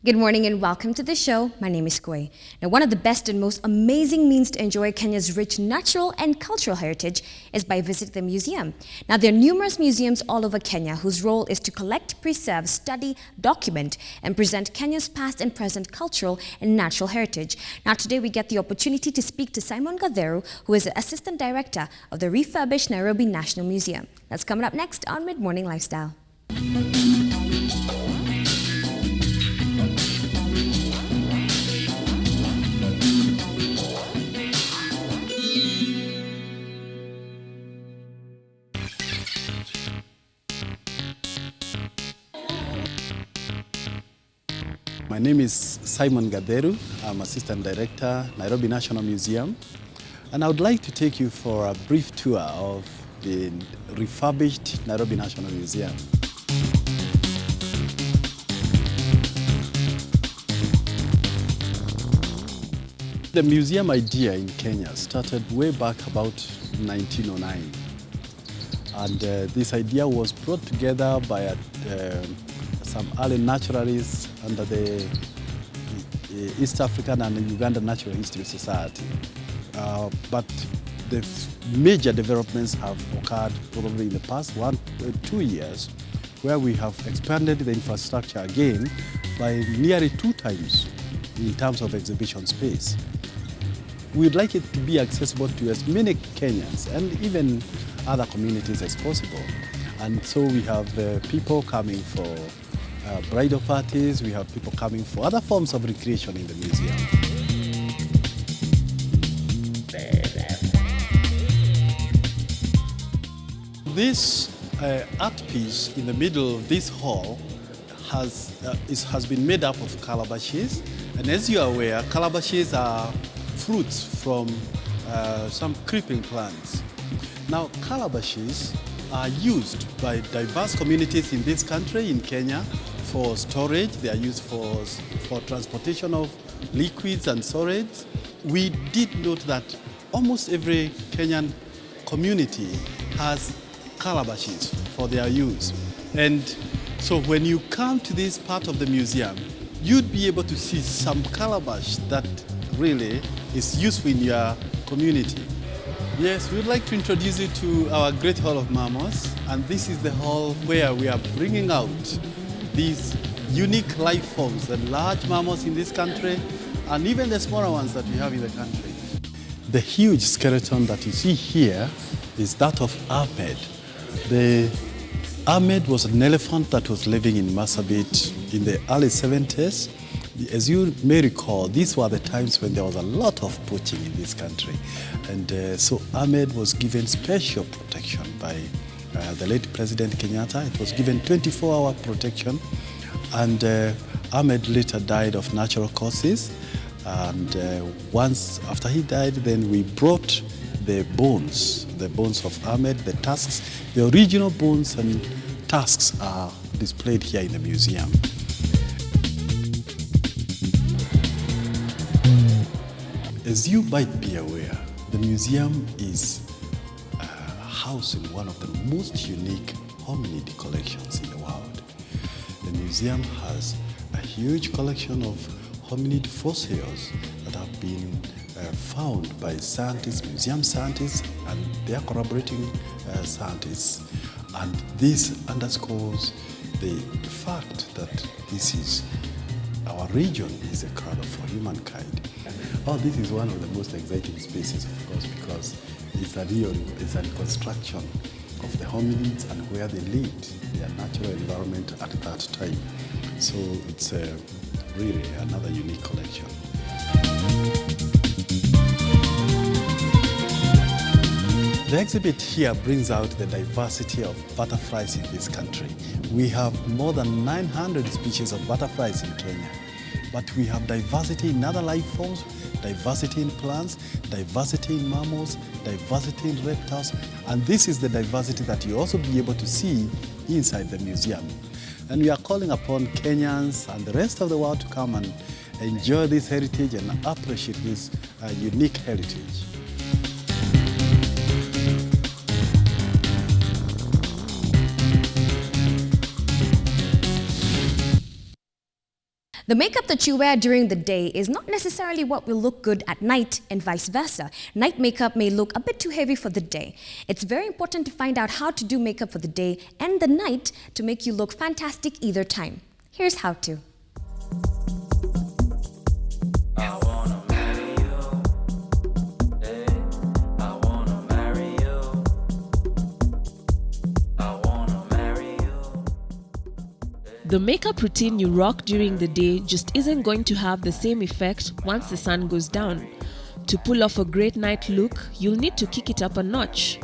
Good morning and welcome to the show. My name is Koi. Now, one of the best and most amazing means to enjoy Kenya's rich natural and cultural heritage is by visiting the museum. Now, there are numerous museums all over Kenya whose role is to collect, preserve, study, document, and present Kenya's past and present cultural and natural heritage. Now, today we get the opportunity to speak to Simon Gatheru, who is the Assistant Director of the refurbished Nairobi National Museum. That's coming up next on Mid-Morning Lifestyle. My name is Simon Gatheru. I'm Assistant Director, Nairobi National Museum. And I would like to take you for a brief tour of the refurbished Nairobi National Museum. The museum idea in Kenya started way back about 1909. And this idea was brought together by some early naturalists under the East African and Uganda Natural History Society. But the major developments have occurred probably in the past 2 years, where we have expanded the infrastructure again by nearly 2 times in terms of exhibition space. We'd like it to be accessible to as many Kenyans and even other communities as possible. And so we have people coming for bridal parties, we have people coming for other forms of recreation in the museum. This art piece in the middle of this hall has been made up of calabashes. And as you are aware, calabashes are fruits from some creeping plants. Now, calabashes are used by diverse communities in this country, in Kenya, for storage. They are used for transportation of liquids and solids. We did note that almost every Kenyan community has calabashes for their use. And so when you come to this part of the museum, you'd be able to see some calabash that really is useful in your community. Yes, we'd like to introduce you to our Great Hall of Mammals, and this is the hall where we are bringing out these unique life forms, the large mammals in this country, and even the smaller ones that we have in the country. The huge skeleton that you see here is that of Ahmed. Ahmed was an elephant that was living in Marsabit in the early 70s. As you may recall, these were the times when there was a lot of poaching in this country. And so Ahmed was given special protection by the late President Kenyatta. It was given 24-hour protection. And Ahmed later died of natural causes. And once after he died, then we brought the bones of Ahmed, the tusks. The original bones and tusks are displayed here in the museum. As you might be aware, the museum is housing one of the most unique hominid collections in the world. The museum has a huge collection of hominid fossils that have been found by scientists, museum scientists, and their collaborating scientists. And this underscores the fact that our region is a cradle for humankind. Oh, this is one of the most exciting spaces, of course, because it's a reconstruction of the hominids and where they lived, their natural environment at that time. So it's really another unique collection. The exhibit here brings out the diversity of butterflies in this country. We have more than 900 species of butterflies in Kenya, but we have diversity in other life forms, diversity in plants, diversity in mammals, diversity in reptiles, and this is the diversity that you also be able to see inside the museum. And we are calling upon Kenyans and the rest of the world to come and enjoy this heritage and appreciate this unique heritage. The makeup that you wear during the day is not necessarily what will look good at night and vice versa. Night makeup may look a bit too heavy for the day. It's very important to find out how to do makeup for the day and the night to make you look fantastic either time. Here's how to. The makeup routine you rock during the day just isn't going to have the same effect once the sun goes down. To pull off a great night look, you'll need to kick it up a notch.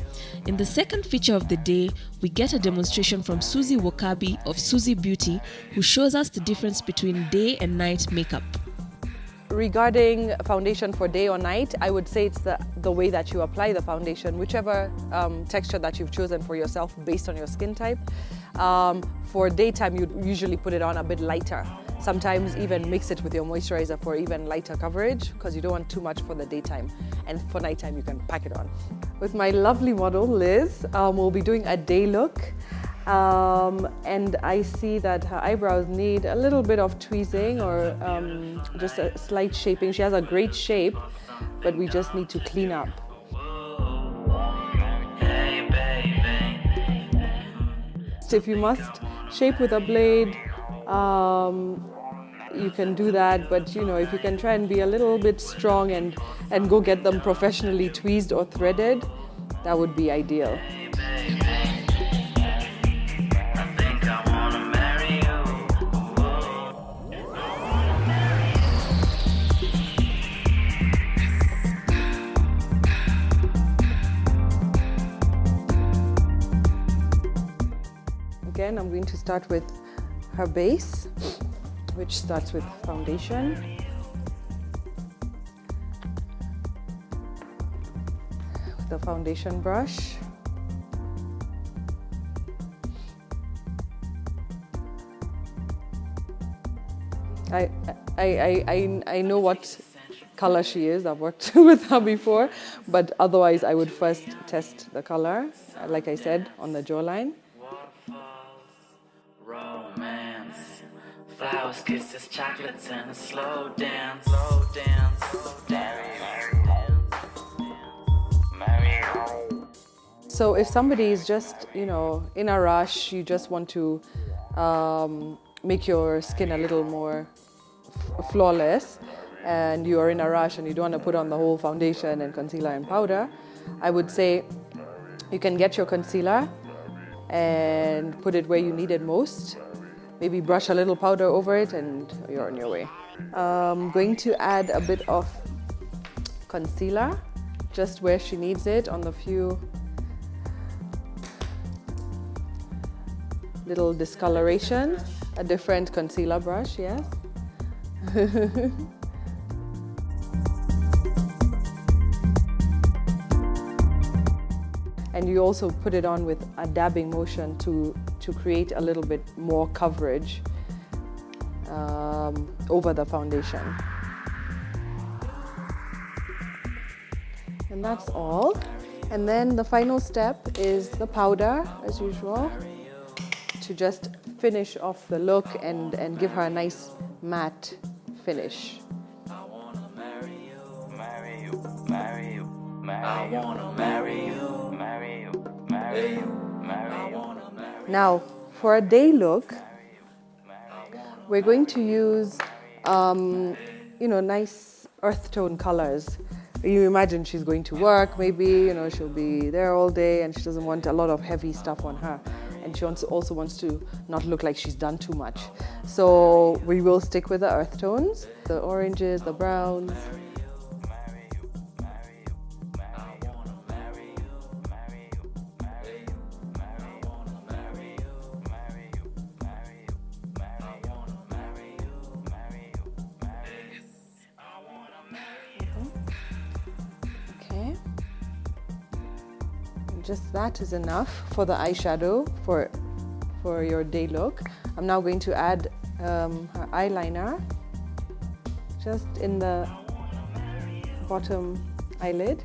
In the second feature of the day, we get a demonstration from Suzie Wokabi of Suzie Beauty, who shows us the difference between day and night makeup. Regarding foundation for day or night, I would say it's the way that you apply the foundation, whichever texture that you've chosen for yourself based on your skin type. For daytime, you usually put it on a bit lighter. Sometimes even mix it with your moisturizer for even lighter coverage because you don't want too much for the daytime. And for nighttime, you can pack it on. With my lovely model, Liz, we'll be doing a day look. And I see that her eyebrows need a little bit of tweezing or just a slight shaping. She has a great shape, but we just need to clean up. If you must shape with a blade, you can do that, but you know, if you can try and be a little bit strong and go get them professionally tweezed or threaded, that would be ideal. Again, I'm going to start with her base, which starts with foundation. With the foundation brush. I know what color she is. I've worked with her before, but otherwise I would first test the color, like I said, on the jawline. Flowers, kisses, chocolates, and a slow dance, slow dance, slow dance. So if somebody is just, you know, in a rush, you just want to make your skin a little more flawless, and you are in a rush and you don't want to put on the whole foundation and concealer and powder, I would say you can get your concealer and put it where you need it most. Maybe brush a little powder over it and you're on your way. I'm going to add a bit of concealer, just where she needs it, on the few little discoloration. A different concealer brush, yes. And you also put it on with a dabbing motion to create a little bit more coverage over the foundation. And that's all. And then the final step is the powder, as usual, to just finish off the look and give her a nice matte finish. I wanna marry you, marry you, marry you, marry you. I wanna marry you, marry you, marry you, marry you. Now, for a day look, we're going to use, nice earth tone colors. You imagine she's going to work, maybe, she'll be there all day and she doesn't want a lot of heavy stuff on her. And she also wants to not look like she's done too much. So we will stick with the earth tones, the oranges, the browns. Just that is enough for the eyeshadow for your day look. I'm now going to add her eyeliner just in the bottom eyelid.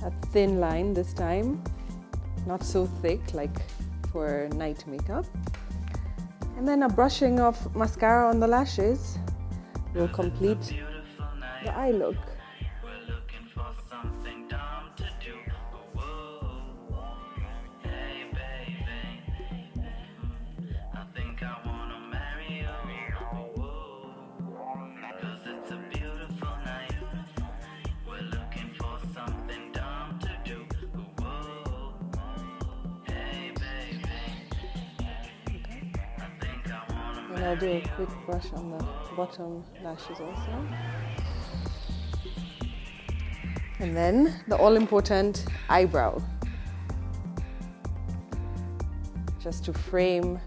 A thin line this time, not so thick like for night makeup. And then a brushing of mascara on the lashes will complete the eye look. We're looking for something dumb to do. Whoa. Hey, baby. I think I wanna marry you. Whoa. 'Cause it's a beautiful night. We're looking for something dumb to do. Whoa. Hey, baby. I think I wanna And I'll do a quick brush on the bottom lashes also. And then the all-important eyebrow. Just to frame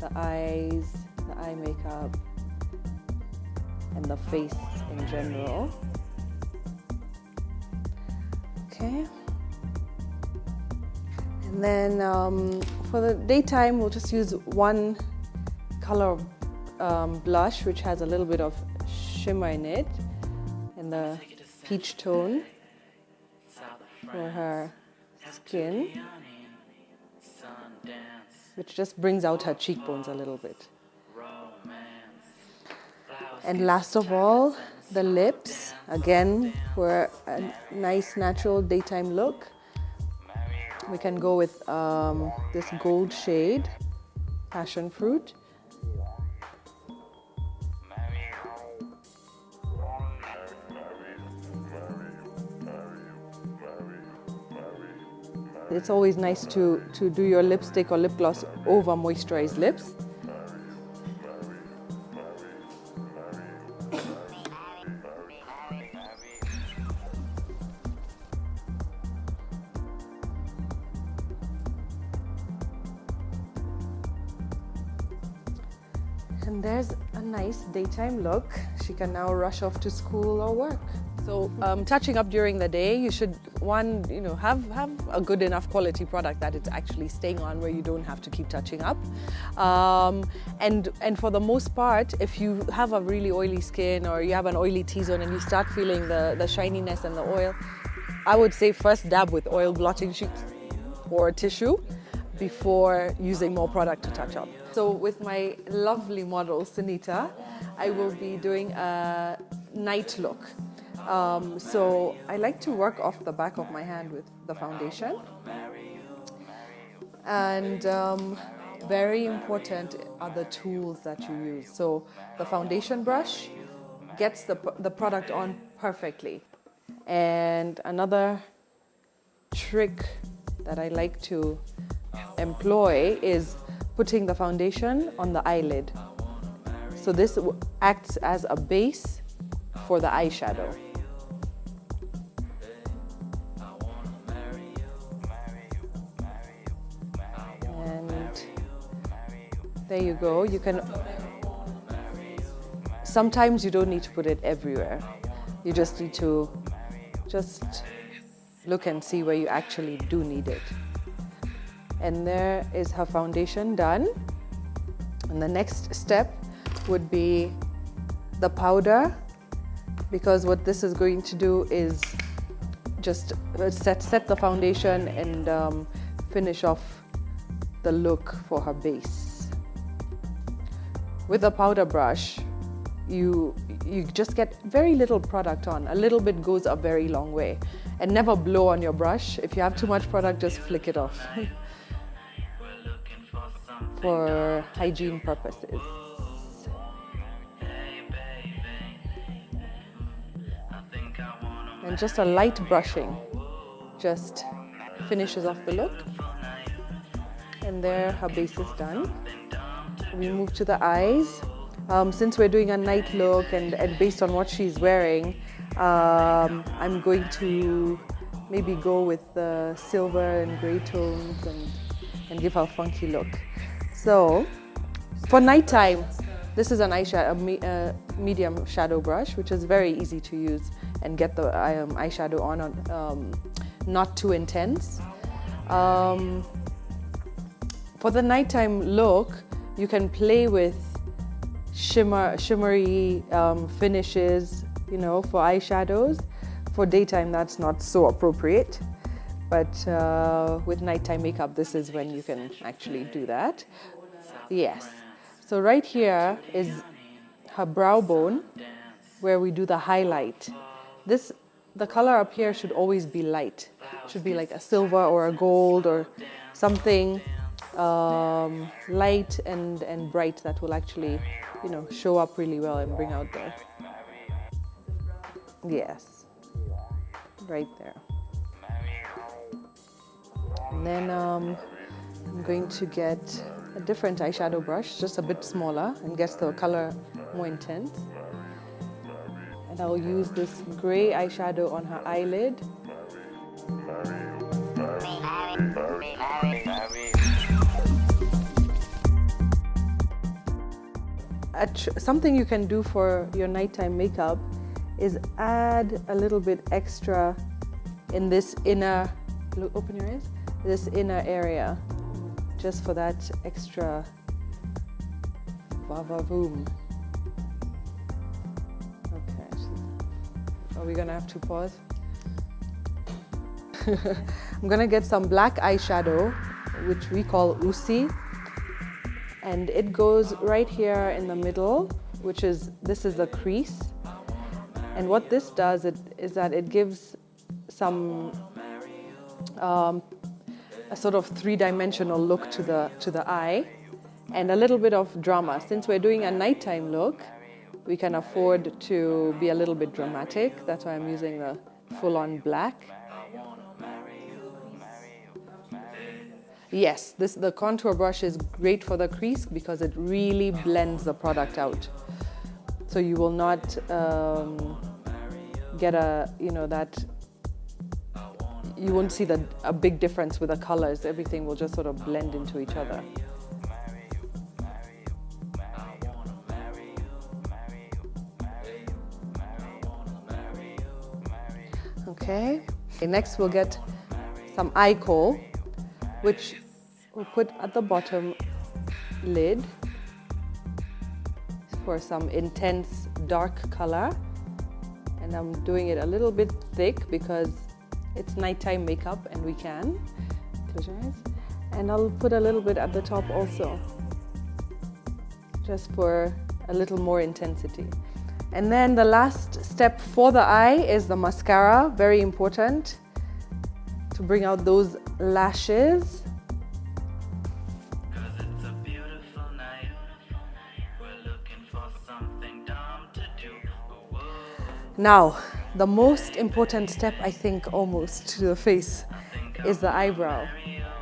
the eyes, the eye makeup, and the face in general. Okay. And then for the daytime, we'll just use one color of blush, which has a little bit of shimmer in it, in the peach tone for her skin, which just brings out her cheekbones a little bit. And last of all, the lips, again, for a nice natural daytime look. We can go with this gold shade, passion fruit. It's always nice to do your lipstick or lip gloss over moisturized lips. And there's a nice daytime look. She can now rush off to school or work. So touching up during the day, you should have a good enough quality product that it's actually staying on, where you don't have to keep touching up. And for the most part, if you have a really oily skin or you have an oily T-zone and you start feeling the shininess and the oil, I would say first dab with oil blotting sheets or tissue before using more product to touch up. So with my lovely model, Sunita, I will be doing a night look. So I like to work off the back of my hand with the foundation. And very important are the tools that you use. So the foundation brush gets the product on perfectly. And another trick that I like to employ is putting the foundation on the eyelid. So this acts as a base for the eyeshadow. And there you go. You can. Sometimes you don't need to put it everywhere. You just need to look and see where you actually do need it. And there is her foundation done. And the next step would be the powder, because what this is going to do is just set the foundation and finish off the look for her base. With a powder brush, you just get very little product on. A little bit goes a very long way. And never blow on your brush. If you have too much product, just flick it off. For hygiene purposes. And just a light brushing just finishes off the look. And there, her base is done. We move to the eyes. Since we're doing a night look and based on what she's wearing, I'm going to maybe go with the silver and gray tones and give her a funky look. So, for nighttime, this is an eyeshadow, medium shadow brush, which is very easy to use and get the eyeshadow on, not too intense. For the nighttime look, you can play with shimmery finishes, for eyeshadows. For daytime, that's not so appropriate. But with nighttime makeup, this is when you can actually do that. Yes. So right here is her brow bone where we do the highlight. The color up here should always be light. Should be like a silver or a gold or something light and bright that will actually, show up really well and bring out the, yes, right there. And then I'm going to get a different eyeshadow brush, just a bit smaller, and get the color more intense. And I'll use this gray eyeshadow on her eyelid. Something you can do for your nighttime makeup is add a little bit extra in this inner, open your eyes, this inner area, just for that extra va-va-voom. Okay, are we gonna have to pause? I'm gonna get some black eyeshadow, which we call Suzie, and it goes right here in the middle, this is the crease. And what this does is that it gives some a sort of three-dimensional look to the eye and a little bit of drama. Since we're doing a nighttime look, we can afford to be a little bit dramatic. That's why I'm using the full-on black. Yes, the contour brush is great for the crease because it really blends the product out. So you will not get you won't see a big difference with the colors. Everything will just sort of blend into each other. Okay, next we'll get some eye kohl, which we'll put at the bottom lid for some intense dark color. And I'm doing it a little bit thick because it's nighttime makeup and we can. Close your eyes. And I'll put a little bit at the top also, just for a little more intensity. And then the last step for the eye is the mascara, very important to bring out those lashes. Now, the most important step, I think, almost to the face is the eyebrow.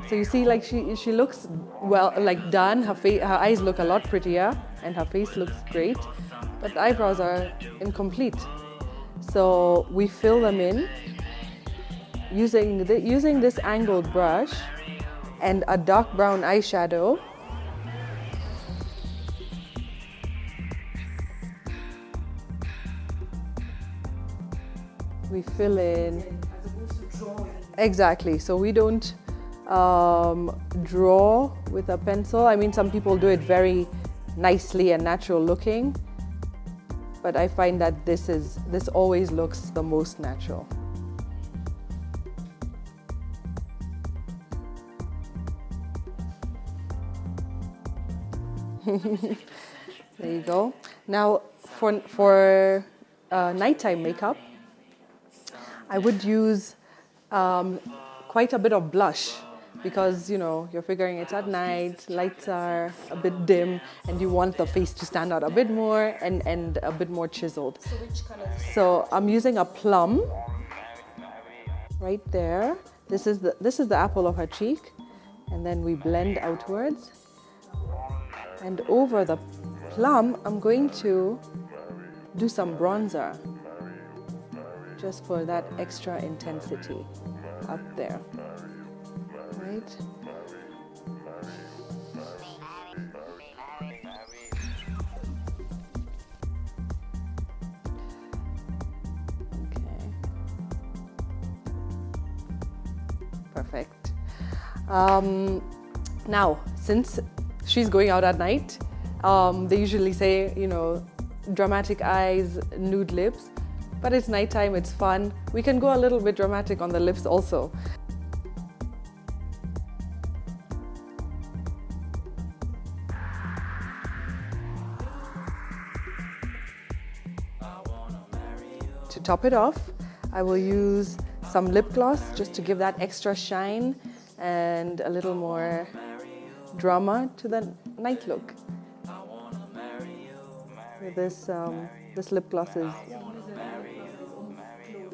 So you see, like she looks well, like done. Her eyes look a lot prettier, and her face looks great, but the eyebrows are incomplete. So we fill them in using this angled brush and a dark brown eyeshadow. We fill in, exactly, so we don't draw with a pencil. I mean, some people do it very nicely and natural looking, but I find that this always looks the most natural. There you go. Now, for nighttime makeup, I would use quite a bit of blush because, you're figuring it's at night, lights are a bit dim, and you want the face to stand out a bit more and a bit more chiseled. So which color? So I'm using a plum right there. This is the apple of her cheek, and then we blend outwards. And over the plum, I'm going to do some bronzer, just for that extra intensity up there, right? Okay. Perfect. Now, since she's going out at night, they usually say, dramatic eyes, nude lips. But it's nighttime, it's fun. We can go a little bit dramatic on the lips also. to top it off, I will use some lip gloss just to give that extra shine and a little more drama to the night look. This lip gloss is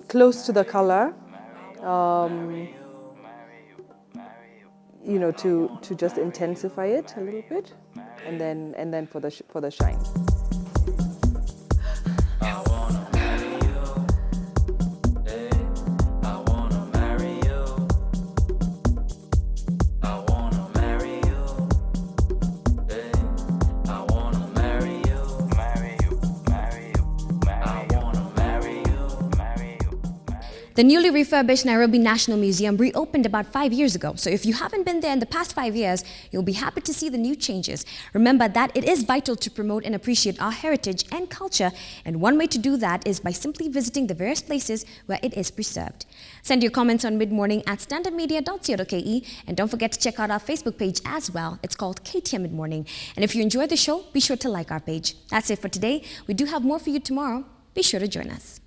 close to the color, you know, to just intensify it a little bit, and then for the shine. The newly refurbished Nairobi National Museum reopened about 5 years ago, so if you haven't been there in the past 5 years, you'll be happy to see the new changes. Remember that it is vital to promote and appreciate our heritage and culture, and one way to do that is by simply visiting the various places where it is preserved. Send your comments on Midmorning at standardmedia.co.ke, and don't forget to check out our Facebook page as well. It's called KTN Midmorning. And if you enjoyed the show, be sure to like our page. That's it for today. We do have more for you tomorrow. Be sure to join us.